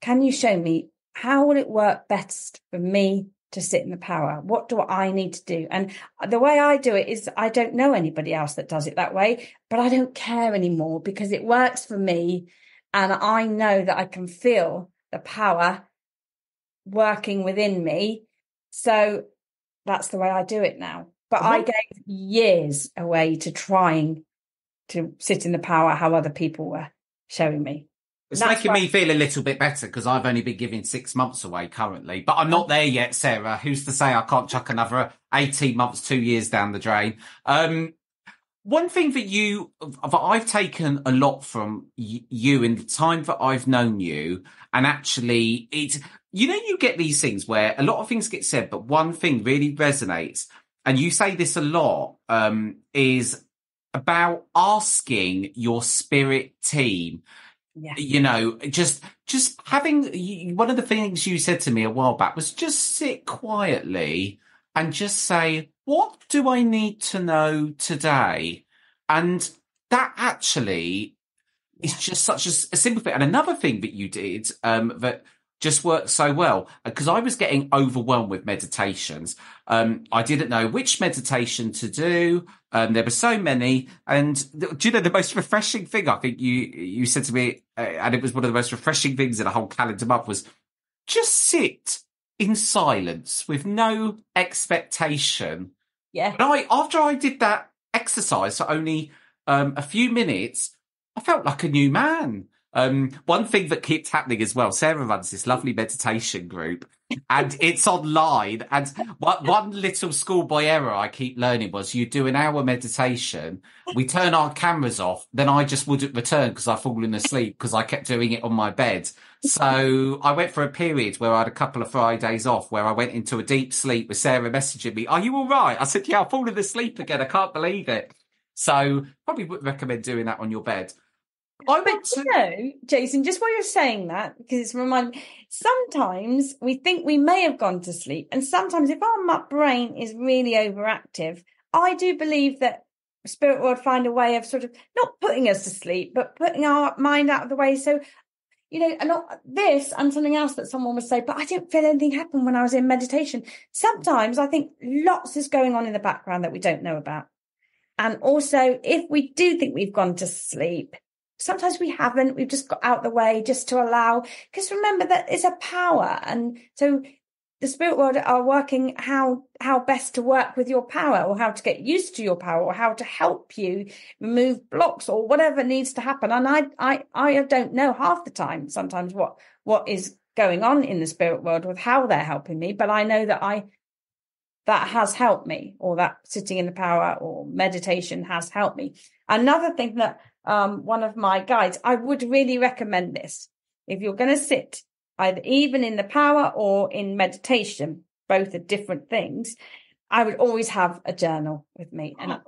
can you show me, how will it work best for me to sit in the power? What do I need to do? And the way I do it is, I don't know anybody else that does it that way, but I don't care anymore, because it works for me. And I know that I can feel the power working within me. So that's the way I do it now. But I gave years away to trying to sit in the power how other people were showing me. It's making me feel a little bit better, because I've only been giving 6 months away currently, but I'm not there yet, Sarah. Who's to say I can't chuck another 18 months, 2 years down the drain? One thing that I've taken a lot from you in the time that I've known you, and actually it's, you get these things where a lot of things get said, but one thing really resonates, and you say this a lot, is about asking your spirit team. Yeah. Just having, one of the things you said to me a while back was just sit quietly and just say, what do I need to know today? And that actually is just such a simple thing. And another thing that you did, that just worked so well, because I was getting overwhelmed with meditations. I didn't know which meditation to do. There were so many. And do you know the most refreshing thing, I think you said to me, and it was one of the most refreshing things in a whole calendar month, was just sit in silence with no expectation. Yeah. And after I did that exercise for only a few minutes, I felt like a new man. One thing that keeps happening as well, Sarah runs this lovely meditation group, and it's online. And one little schoolboy error I keep learning was, you do an hour meditation, we turn our cameras off, then I just wouldn't return because I've fallen asleep because I kept doing it on my bed. So I went for a period where I had a couple of Fridays off where I went into a deep sleep with Sarah messaging me, are you all right? I said, yeah, I've fallen asleep again. I can't believe it. So probably wouldn't recommend doing that on your bed. Jason, just while you're saying that, because it's reminding, sometimes we think we may have gone to sleep, and sometimes if our brain is really overactive, I do believe that spirit will find a way of sort of not putting us to sleep, but putting our mind out of the way. So, and not this and something else that someone would say, but I didn't feel anything happen when I was in meditation. Sometimes I think lots is going on in the background that we don't know about. And also, if we do think we've gone to sleep, sometimes we haven't. We've just got out the way just to allow, because remember that is a power. And so the spirit world are working how best to work with your power, or how to get used to your power, or how to help you remove blocks or whatever needs to happen. And I don't know half the time sometimes what is going on in the spirit world with how they're helping me, but I know that that has helped me, or that sitting in the power or meditation has helped me. Another thing that one of my guides, I would really recommend this. If you're going to sit, either even in the power or in meditation, both are different things, I would always have a journal with me. And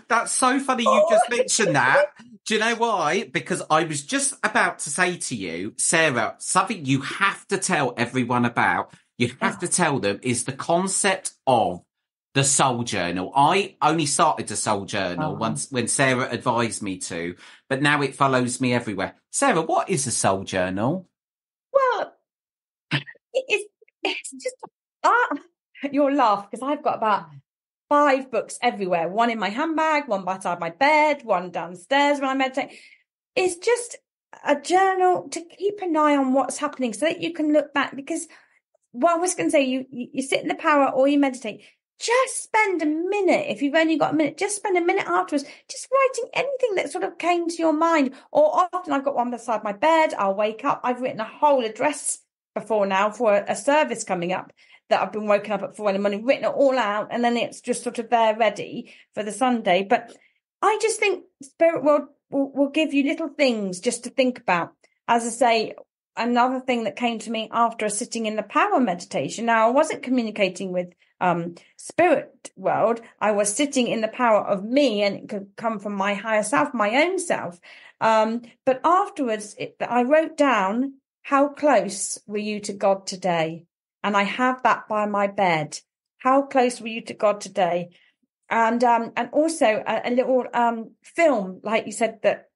that's so funny you just mentioned that. Do you know why? Because I was just about to say to you, Sarah, something you have to tell everyone about, you have to tell them, is the concept of the soul journal. I only started the soul journal once when Sarah advised me to, but now it follows me everywhere. Sarah, what is a soul journal? Well, it's just you'll laugh, because I've got about 5 books everywhere. One in my handbag, one beside my bed, one downstairs when I meditate. It's just a journal to keep an eye on what's happening, so that you can look back, because what I was going to say, you sit in the power or you meditate. Just spend a minute, if you've only got a minute, just spend a minute afterwards, just writing anything that sort of came to your mind. Or often I've got one beside my bed. I'll wake up. I've written a whole address before now for a service coming up that I've been woken up at 4 in the morning, written it all out, and then it's just sort of there ready for the Sunday. But I just think spirit world will give you little things just to think about. As I say, another thing that came to me after sitting in the power meditation. Now, I wasn't communicating with spirit world. I was sitting in the power of me, and it could come from my higher self, my own self. But afterwards, I wrote down, how close were you to God today? And I have that by my bed. How close were you to God today? And also a little film, like you said, that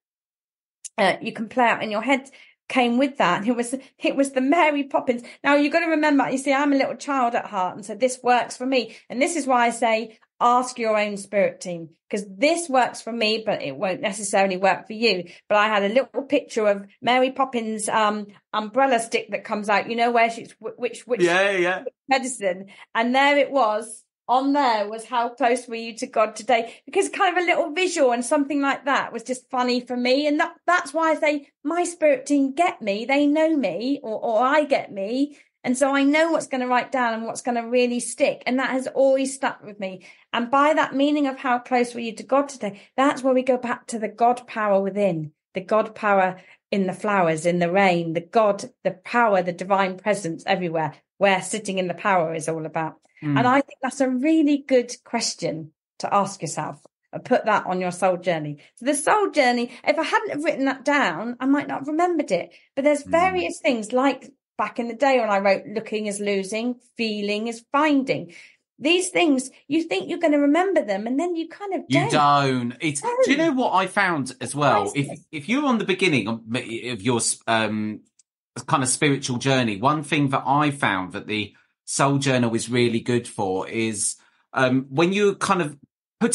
you can play out in your head, came with that. It was the Mary Poppins. Now you've got to remember, you see, I'm a little child at heart, and so this works for me. And this is why I say, ask your own spirit team, because this works for me, but it won't necessarily work for you. But I had a little picture of Mary Poppins umbrella stick that comes out, you know, where she's which medicine, and there it was. On there was, how close were you to God today? Because kind of a little visual and something like that was just funny for me. And that's why I say my spirit team get me. They know me, or I get me. And so I know what's going to write down and what's going to really stick. And that has always stuck with me. And by that meaning of how close were you to God today, that's where we go back to the God power within, the God power in the flowers, in the rain, the power, the divine presence everywhere, where sitting in the power is all about. And I think that's a really good question to ask yourself. Put that on your soul journey. So the soul journey, if I hadn't have written that down, I might not have remembered it. But there's various things, like back in the day when I wrote, looking is losing, feeling is finding. These things, you think you're going to remember them, and then you kind of don't. You don't. Do you know what I found as well? If you're on the beginning of your kind of spiritual journey, one thing that I found that the soul journal is really good for is when you're kind of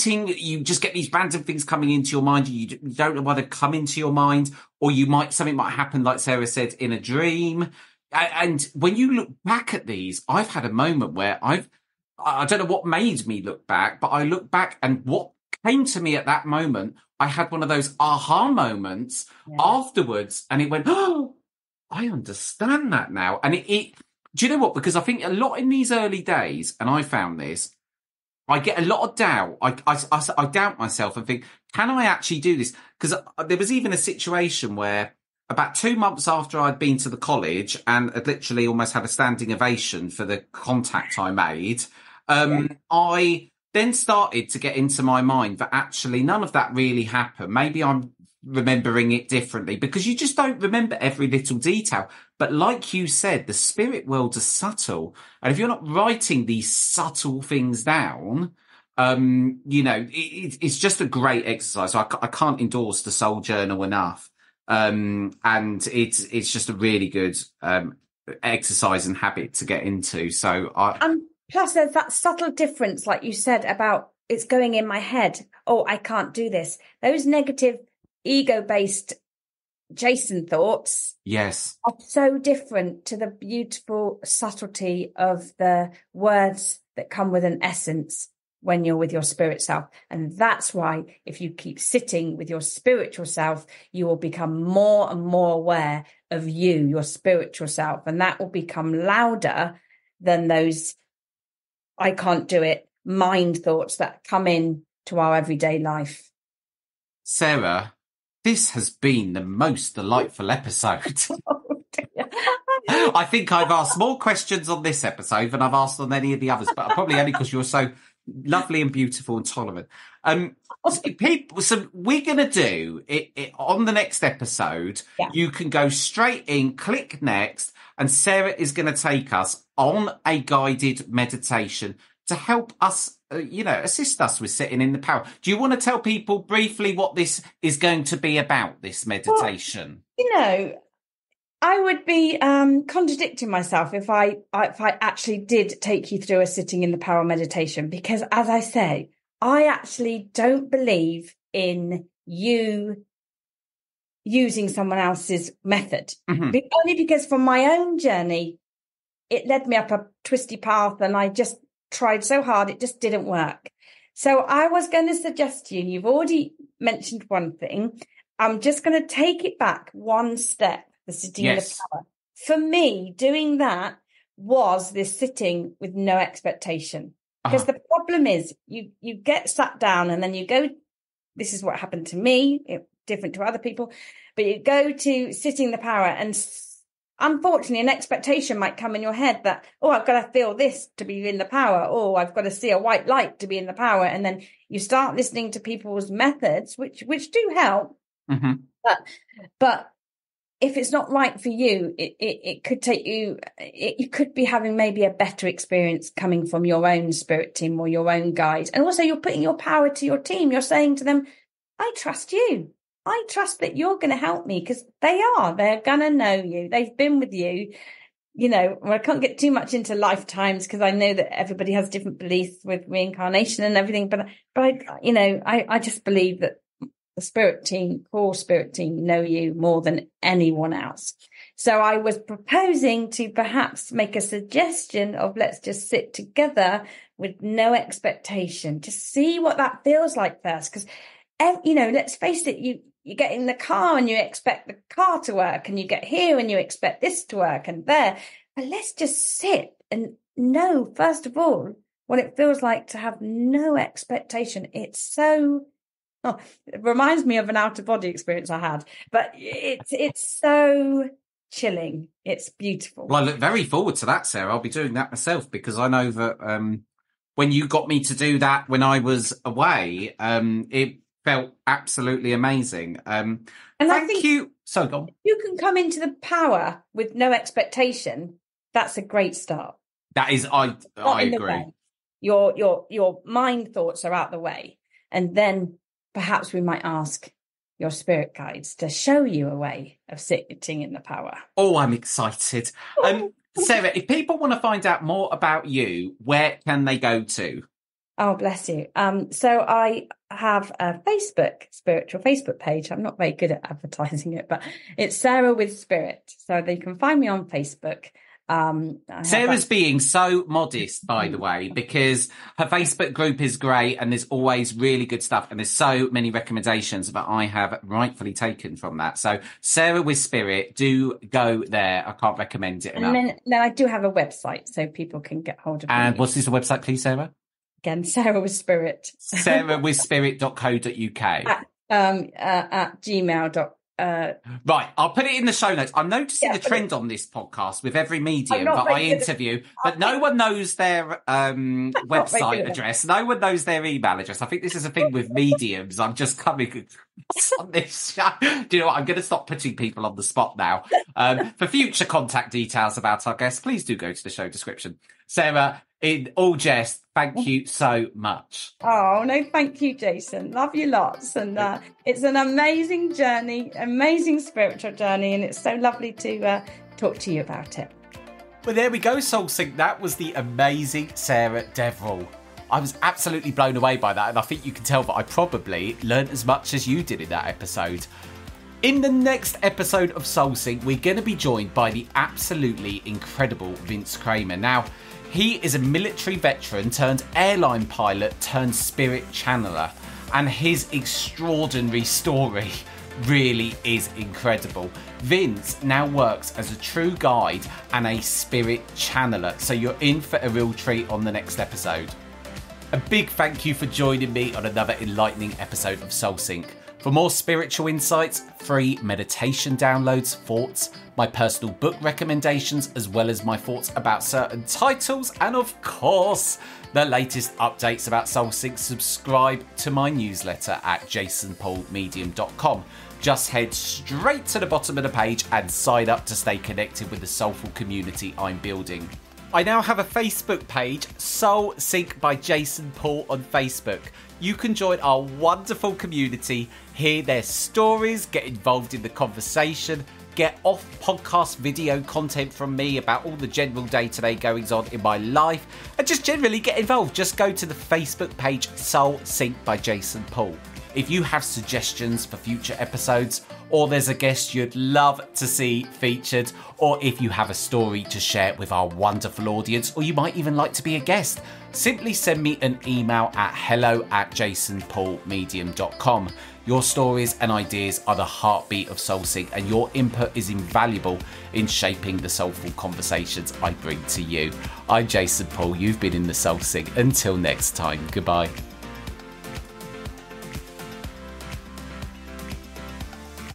you just get these random things coming into your mind, you don't know whether to come into your mind, or something might happen, like Sarah said, in a dream. And when you look back at these, I've had a moment where I don't know what made me look back, but I look back, and what came to me at that moment, I had one of those aha moments afterwards, and it went, oh, I understand that now. And it do you know what? Because I think a lot in these early days, and I found this, I get a lot of doubt. I doubt myself and think, can I actually do this? Because there was even a situation where about 2 months after I'd been to the college and had literally almost had a standing ovation for the contact I made, I then started to get into my mind that actually none of that really happened. Maybe I'm remembering it differently, because you just don't remember every little detail. But like you said, the spirit world is subtle, and if you're not writing these subtle things down, it's just a great exercise. So I can't endorse the soul journal enough, and it's just a really good exercise and habit to get into. So plus there's that subtle difference, like you said, about it's going in my head, oh, I can't do this, those negative ego-based Jason thoughts, yes, are so different to the beautiful subtlety of the words that come with an essence when you're with your spirit self. And that's why if you keep sitting with your spiritual self, you will become more and more aware of your spiritual self, and that will become louder than those I can't do it mind thoughts that come in to our everyday life. Sarah, this has been the most delightful episode. Oh, I think I've asked more questions on this episode than I've asked on any of the others, but probably only because you're so lovely and beautiful and tolerant. So we're going to do it on the next episode. Yeah. You can go straight in, click next, and Sarah is going to take us on a guided meditation to help us, assist us with sitting in the power. Do you want to tell people briefly what this is going to be about, this meditation? Well, I would be contradicting myself if I actually did take you through a sitting in the power meditation, because as I say, I actually don't believe in you using someone else's method. Mm-hmm. Only because from my own journey, it led me up a twisty path, and I just tried so hard, it just didn't work. So I was going to suggest to you, and you've already mentioned one thing, I'm just going to take it back one step, the sitting in the power. For me, doing that was this sitting with no expectation. Because the problem is you get sat down and then you go, this is what happened to me, different to other people, but you go to sitting in the power, and unfortunately an expectation might come in your head that, oh, I've got to feel this to be in the power. Oh, I've got to see a white light to be in the power. And then you start listening to people's methods, which do help. Mm-hmm. But if it's not right for you, it could take you, you could be having maybe a better experience coming from your own spirit team or your own guide. And also you're putting your power to your team. You're saying to them, I trust you. I trust that you're going to help me, because they're going to know you. They've been with you. You know, I can't get too much into lifetimes because I know that everybody has different beliefs with reincarnation and everything. But I just believe that the spirit team, core spirit team, know you more than anyone else. So I was proposing to perhaps make a suggestion of, let's just sit together with no expectation, just see what that feels like first. Because, let's face it, you get in the car and you expect the car to work, and you get here and you expect this to work and there. But let's just sit and know, first of all, what it feels like to have no expectation. It's so... it reminds me of an out-of-body experience I had, but it's so chilling. It's beautiful. Well, I look very forward to that, Sarah. I'll be doing that myself, because I know that when you got me to do that when I was away, it felt absolutely amazing. And thank you. So go on. You can come into the power with no expectation. That's a great start. That is, I agree. Your mind thoughts are out the way, and then perhaps we might ask your spirit guides to show you a way of sitting in the power. Oh, I'm excited. Sarah, if people want to find out more about you, where can they go to? Oh, bless you. So I have a spiritual Facebook page. I'm not very good at advertising it, but it's Sarah with Spirit. So they can find me on Facebook. Sarah's being so modest, by the way, because her Facebook group is great and there's always really good stuff, and there's so many recommendations that I have rightfully taken from that. So Sarah with Spirit, do go there. I can't recommend it enough. And then I do have a website so people can get hold of me. And what's this website, please, Sarah? Again, Sarah with Spirit. sarahwithspirit.co.uk. At gmail.com. Right, I'll put it in the show notes. I'm noticing a trend on this podcast with every medium that I interview, but no one knows their website address. No one knows their email address. I think this is a thing with mediums. I'm just coming on this show. Do you know what? I'm going to stop putting people on the spot now. For future contact details about our guests, please do go to the show description. Sarah, in all jest, thank you so much. Oh, no, thank you, Jason. Love you lots. And it's an amazing journey, amazing spiritual journey. And it's so lovely to talk to you about it. Well, there we go, Soul Sync. That was the amazing Sarah Deverell. I was absolutely blown away by that. And I think you can tell that I probably learned as much as you did in that episode. In the next episode of Soul Sync, we're going to be joined by the absolutely incredible Vince Kramer. Now, he is a military veteran turned airline pilot turned spirit channeler, and his extraordinary story really is incredible. Vince now works as a true guide and a spirit channeler, so you're in for a real treat on the next episode. A big thank you for joining me on another enlightening episode of Soul Sync. For more spiritual insights, free meditation downloads, thoughts, my personal book recommendations, as well as my thoughts about certain titles, and of course, the latest updates about Soul Sync, subscribe to my newsletter at jasonpaulmedium.com. Just head straight to the bottom of the page and sign up to stay connected with the soulful community I'm building. I now have a Facebook page, Soul Sync by Jason Paul on Facebook. You can join our wonderful community, hear their stories, get involved in the conversation, get off-podcast video content from me about all the general day-to-day goings on in my life, and just generally get involved. Just go to the Facebook page, Soul Sync by Jason Paul. If you have suggestions for future episodes, or there's a guest you'd love to see featured, or if you have a story to share with our wonderful audience, or you might even like to be a guest, simply send me an email at hello@jasonpaulmedium.com. Your stories and ideas are the heartbeat of SoulSync, and your input is invaluable in shaping the soulful conversations I bring to you. I'm Jason Paul. You've been in the SoulSync. Until next time, goodbye.